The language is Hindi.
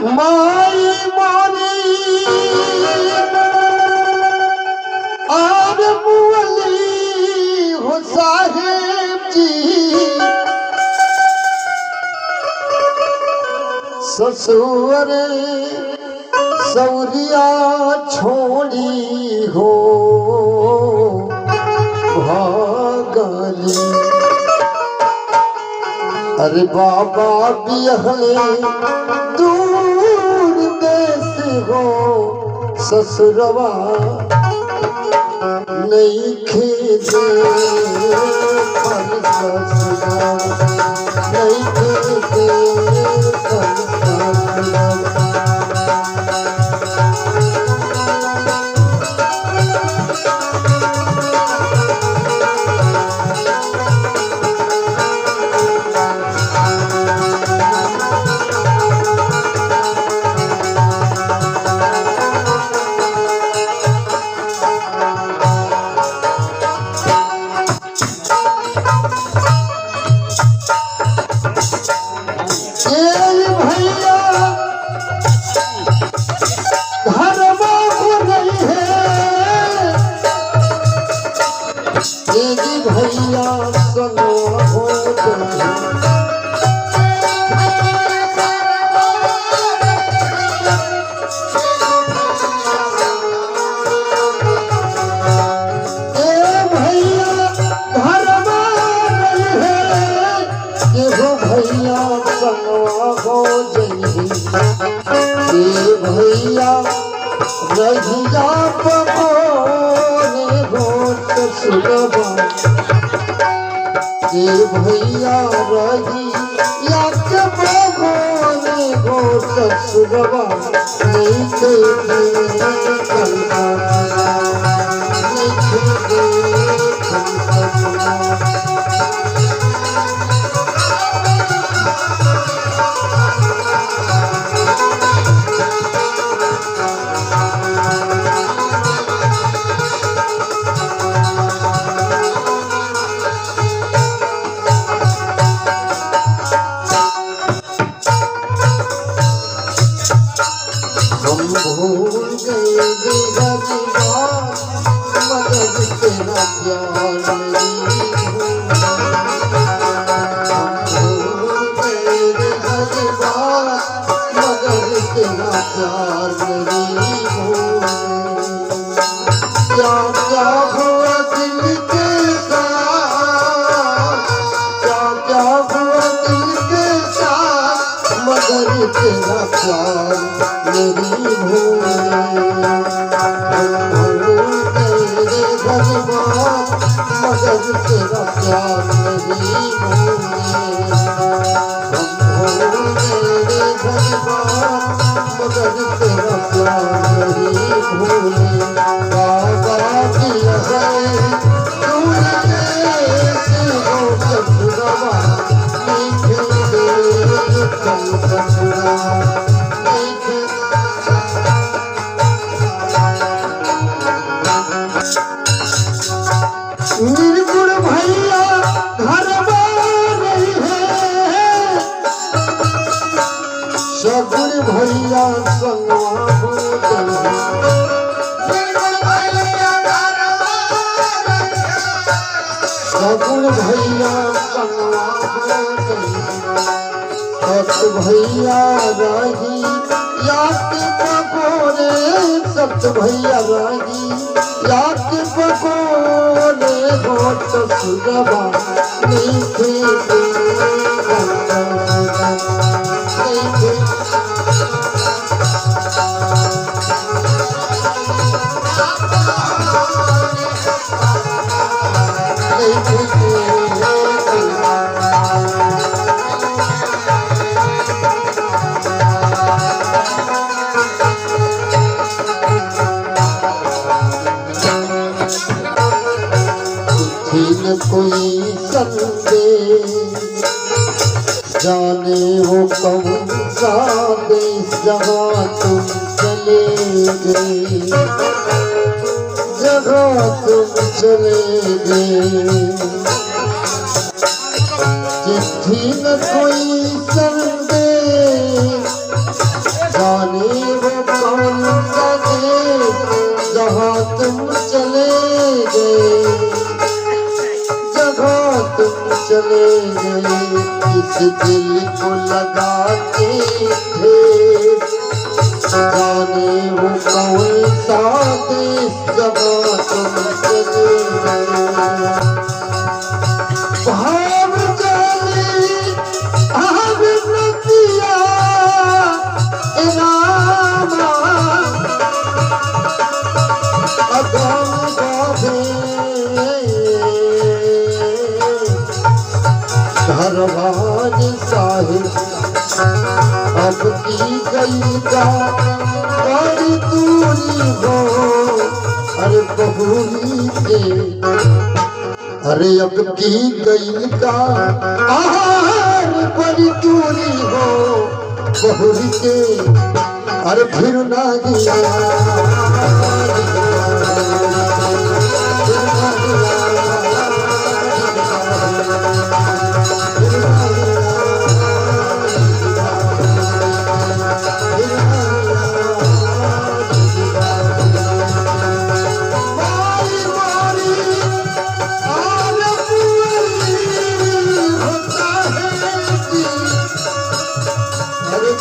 माई मोरी आर मुअली हो साहेब जी ससुर सौरिया छोड़ी हो भागली। अरे बाबा बिहले दूर देश हो ससुरवा नहीं खेदे पर ससुरवा नहीं खेदे पर ससुरवा। भैया सनो हो भैया रहिया पकोने हो ससुरवा भैया रही या के पकोने हो ससुरवा नहीं भूल गए मदद तेरा प्यार भूल गए मदद तेरा प्यार क्या क्या हुआ दिल के साथ क्या क्या हुआ दिल के साथ मगर तेरा प्यार मेरी तेरे भगवान मगर तेरा प्यार नहीं तेरे भगवान मगर तेरा प्यार नहीं भूले। बाबा दिया है दूर देश हो ससुरवा नहीं खेदे चल ससुरा निर्गुण भैया घर रही है सगुण भैया संगवा हो सगुण भैया संगवा हो सत भैया रही या के पकोरे सत भैया रही या के पकोरे हो ससुरवा नहीं खेदे कोई संदेश जाने हो कौन सा देश जहाँ तुम चले गए जहाँ तुम चले गए चिट्ठी न कोई संदेश इस दिल को लगाते थे जाने वो कौन सा देश जहाँ तुम चले भाव जाने भाव नदिया रामा अगम गावे धरवाज साहिब अब की गई का बड़ी दूरी हो अरे बहुरी के अरे अब की गई का बड़ी दूरी हो बहुरी के अरे फिर ना दिया अरे